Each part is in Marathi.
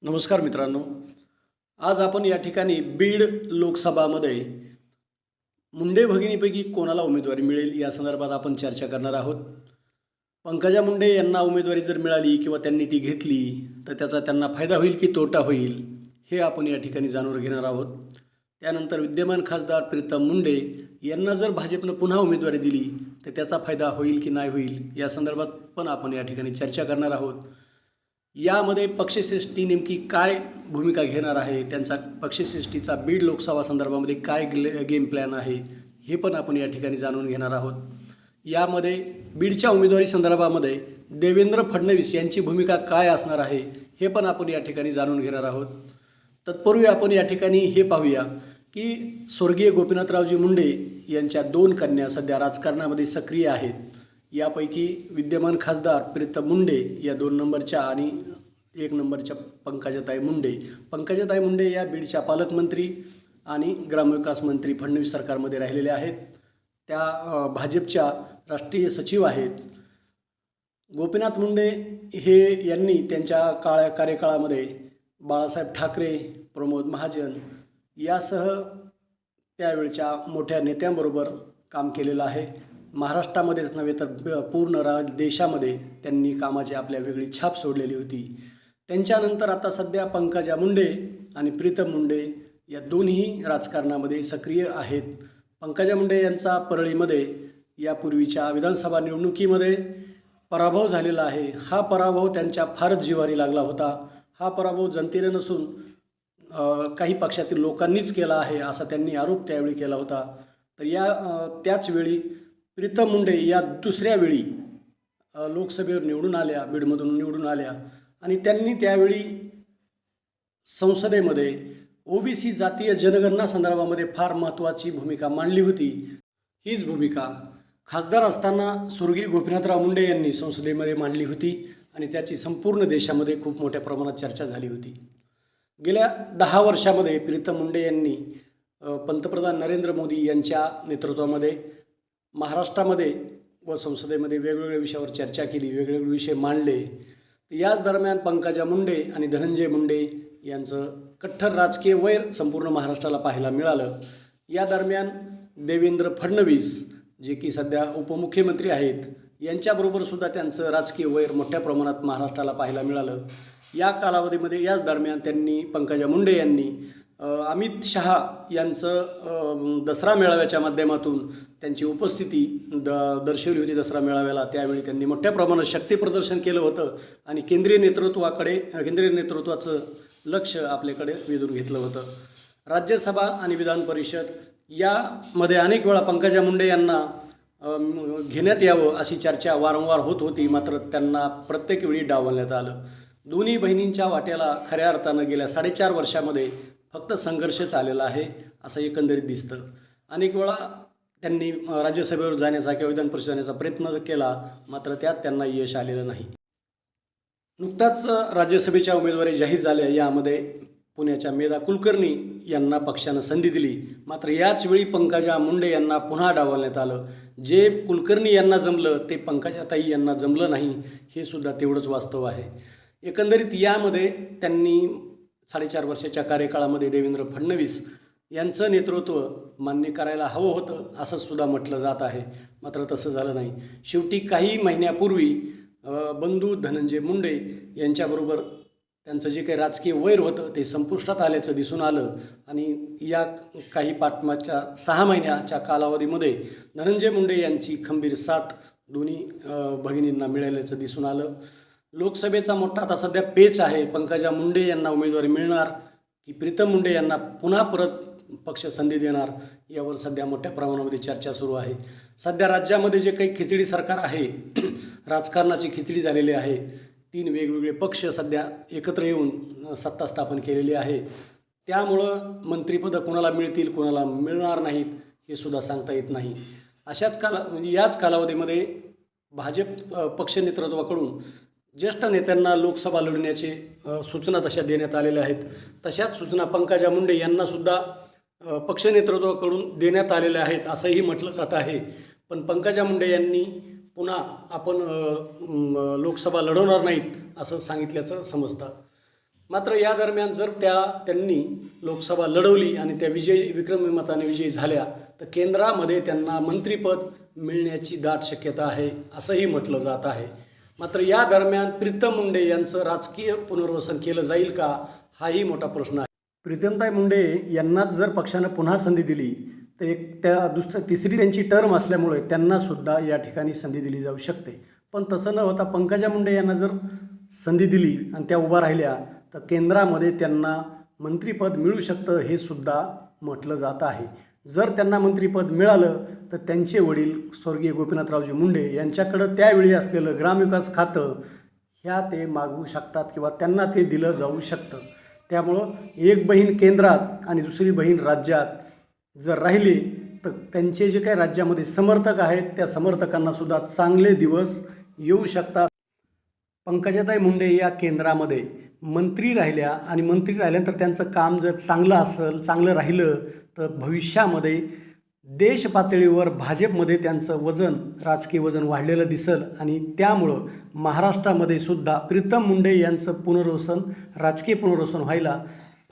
नमस्कार मित्रांनो. आज आपण या ठिकाणी बीड लोकसभामध्ये मुंडे भगिनीपैकी कोणाला उमेदवारी मिळेल या संदर्भात आपण चर्चा करणार आहोत. पंकजा मुंडे यांना उमेदवारी जर मिळाली किंवा त्यांनी ती घेतली तर त्याचा त्यांना फायदा होईल की तोटा होईल हे आपण या ठिकाणी जाणून घेणार आहोत. त्यानंतर विद्यमान खासदार प्रीतम मुंडे यांना जर भाजपनं पुन्हा उमेदवारी दिली तर त्याचा फायदा होईल की नाही होईल या संदर्भात पण आपण या ठिकाणी चर्चा करणार आहोत. यामध्ये पक्षश्रेष्ठी नेमकी काय भूमिका घेणार आहे, त्यांचा पक्षश्रेष्ठीचा बीड लोकसभा संदर्भामध्ये काय गेम प्लॅन आहे हे पण आपण या ठिकाणी जाणून घेणार आहोत. यामध्ये बीडच्या उमेदवारी संदर्भामध्ये देवेंद्र फडणवीस यांची भूमिका काय असणार आहे हे पण आपण या ठिकाणी जाणून घेणार आहोत. तत्पूर्वी आपण या ठिकाणी हे पाहूया की स्वर्गीय गोपीनाथरावजी मुंडे यांच्या 2 कन्या सध्या राजकारणामध्ये सक्रिय आहेत. यापैकी विद्यमान खासदार प्रीतम मुंडे या 2 नंबरच्या आणि 1 नंबरच्या पंकजाताई मुंडे या बीडच्या पालकमंत्री आणि ग्रामविकास मंत्री फडणवीस सरकारमध्ये राहिलेले आहेत. त्या भाजपच्या राष्ट्रीय सचिव आहेत. गोपीनाथ मुंडे यांनी त्यांच्या कार्यकाळामध्ये बाळासाहेब ठाकरे, प्रमोद महाजन यासह त्यावेळच्या मोठ्या नेत्यांबरोबर काम केलेलं आहे. महाराष्ट्रामध्येच नव्हे तर पूर्ण देशामध्ये त्यांनी कामाची आपल्या वेगळी छाप सोडलेली होती. त्यांच्यानंतर आता सध्या पंकजा मुंडे आणि प्रीतम मुंडे या दोन्ही राजकारणामध्ये सक्रिय आहेत. पंकजा मुंडे यांचा परळीमध्ये यापूर्वीच्या विधानसभा निवडणुकीमध्ये पराभव झालेला आहे. हा पराभव त्यांच्या फारच जिव्हारी लागला होता. हा पराभव जनतेने नसून काही पक्षातील लोकांनीच केला आहे असा त्यांनी आरोप त्यावेळी केला होता. तर त्याचवेळी प्रीतम मुंडे या दुसऱ्या वेळी लोकसभेवर निवडून आल्या, बीडमधून निवडून आल्या आणि त्यांनी त्यावेळी संसदेमध्ये ओबीसी जातीय जनगणना संदर्भामध्ये फार महत्त्वाची भूमिका मांडली होती. हीच भूमिका खासदार असताना स्वर्गीय गोपीनाथराव मुंडे यांनी संसदेमध्ये मांडली होती आणि त्याची संपूर्ण देशामध्ये खूप मोठ्या प्रमाणात चर्चा झाली होती. गेल्या 10 वर्षामध्ये प्रीतम मुंडे यांनी पंतप्रधान नरेंद्र मोदी यांच्या नेतृत्वामध्ये महाराष्ट्रामध्ये व संसदेमध्ये वेगवेगळ्या विषयावर चर्चा केली, वेगवेगळे विषय मांडले. याच दरम्यान पंकजा मुंडे आणि धनंजय मुंडे यांचं कट्टर राजकीय वैर संपूर्ण महाराष्ट्राला पाहायला मिळालं. या दरम्यान देवेंद्र फडणवीस जे की सध्या उपमुख्यमंत्री आहेत यांच्याबरोबरसुद्धा त्यांचं राजकीय वैर मोठ्या प्रमाणात महाराष्ट्राला पाहायला मिळालं. या कालावधीमध्ये याच दरम्यान पंकजा मुंडे यांनी अमित शहा यांचं दसरा मेळाव्याच्या माध्यमातून त्यांची उपस्थिती दर्शवली होती. दसरा मेळाव्याला त्यावेळी त्यांनी मोठ्या प्रमाणात शक्ती प्रदर्शन केलं होतं आणि केंद्रीय नेतृत्वाचं लक्ष आपल्याकडे वेधून घेतलं होतं. राज्यसभा आणि विधान परिषद यामध्ये अनेक वेळा पंकजा मुंडे यांना घेण्यात यावं अशी चर्चा वारंवार होत होती, मात्र त्यांना प्रत्येक वेळी डावलण्यात आलं. दोन्ही बहिणींच्या वाट्याला खऱ्या अर्थानं गेल्या 4.5 वर्षामध्ये फक्त संघर्षच आलेला आहे असं एकंदरीत दिसतं. अनेक वेळा त्यांनी राज्यसभेवर जाण्याचा किंवा विधान परिषद जाण्याचा प्रयत्न केला, मात्र त्यात त्यांना यश आलेलं नाही. नुकताच राज्यसभेच्या उमेदवारी जाहीर झाल्या. यामध्ये पुण्याच्या मेधा कुलकर्णी यांना पक्षानं संधी दिली, मात्र याच वेळी पंकजा मुंडे यांना पुन्हा डावलण्यात आलं. जे कुलकर्णी यांना जमलं ते पंकजाताई यांना जमलं नाही, हे सुद्धा तेवढंच वास्तव आहे. एकंदरीत यामध्ये त्यांनी 4.5 वर्षाच्या कार्यकाळामध्ये देवेंद्र फडणवीस यांचं नेतृत्व मान्य करायला हवं होतं असं सुद्धा म्हटलं जात आहे, मात्र तसं झालं नाही. शेवटी काही महिन्यापूर्वी बंधू धनंजय मुंडे यांच्याबरोबर त्यांचं जे काही राजकीय वैर होतं ते संपुष्टात आल्याचं दिसून आलं आणि या काही पाठमागच्या 6 महिन्याच्या कालावधीमध्ये धनंजय मुंडे यांची खंबीर साथ दोन्ही भगिनींना मिळाल्याचं दिसून आलं. लोकसभेचा मोठा आता सध्या पेच आहे. पंकजा मुंडे यांना उमेदवारी मिळणार की प्रीतम मुंडे यांना पुन्हा परत पक्ष संधी देणार यावर सध्या मोठ्या प्रमाणामध्ये चर्चा सुरू आहे. सध्या राज्यामध्ये जे काही खिचडी सरकार आहे, राजकारणाची खिचडी झालेली आहे. 3 वेगवेगळे पक्ष सध्या एकत्र येऊन सत्ता स्थापन केलेली आहे. त्यामुळं मंत्रिपदं कोणाला मिळतील कोणाला मिळणार नाहीत हे सुद्धा सांगता येत नाही. याच कालावधीमध्ये भाजप पक्ष नेतृत्वाकडून ज्येष्ठ नेत्यांना लोकसभा लढवण्याचे सूचना तशा देण्यात आलेल्या आहेत. तशाच सूचना पंकजा मुंडे यांनासुद्धा पक्ष नेतृत्वाकडून देण्यात आलेल्या आहेत असंही म्हटलं जात आहे. पण पंकजा मुंडे यांनी पुन्हा आपण लोकसभा लढवणार नाहीत असं सांगितल्याचं समजतं. मात्र या दरम्यान जर त्यांनी लोकसभा लढवली आणि त्या विक्रमी मताने विजयी झाल्या तर केंद्रामध्ये त्यांना मंत्रिपद मिळण्याची दाट शक्यता आहे असंही म्हटलं जात आहे. मात्र या दरम्यान प्रीतम मुंडे यांचं राजकीय पुनर्वसन केलं जाईल का, हाही मोठा प्रश्न आहे. प्रीतमताई मुंडे यांनाच जर पक्षानं पुन्हा संधी दिली तर तिसरी त्यांची टर्म असल्यामुळे त्यांनासुद्धा या ठिकाणी संधी दिली जाऊ शकते. पण तसं न होता पंकजा मुंडे यांना जर संधी दिली आणि त्या उभा राहिल्या तर केंद्रामध्ये त्यांना मंत्रिपद मिळू शकतं हे सुद्धा म्हटलं जात आहे. जर त्यांना मंत्रिपद मिळालं तर त्यांचे वडील स्वर्गीय गोपीनाथरावजी मुंडे यांच्याकडं त्यावेळी असलेलं ग्रामविकास खातं ते मागवू शकतात किंवा त्यांना ते दिलं जाऊ शकतं. त्यामुळं एक बहीण केंद्रात आणि दुसरी बहीण राज्यात जर राहिली तर त्यांचे जे काही राज्यामध्ये समर्थक आहेत त्या समर्थकांनासुद्धा चांगले दिवस येऊ शकतात. पंकजाताई मुंडे या केंद्रामध्ये मंत्री राहिल्या आणि मंत्री राहिल्यानंतर त्यांचं काम जर चांगलं राहिलं तर भविष्यामध्ये देश पातळीवर भाजपमध्ये त्यांचं राजकीय वजन वाढलेलं दिसेल आणि त्यामुळं महाराष्ट्रामध्ये सुद्धा प्रीतम मुंडे यांचं राजकीय पुनर्वसन व्हायला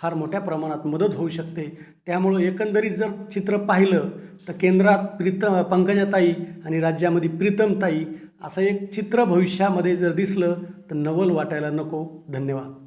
फार मोठ्या प्रमाणात मदत होऊ शकते. त्यामुळं एकंदरीत जर चित्र पाहिलं तर केंद्रात पंकजाताई आणि राज्यामध्ये प्रीतमताई असं एक चित्र भविष्यामध्ये जर दिसलं तर नवल वाटायला नको. धन्यवाद.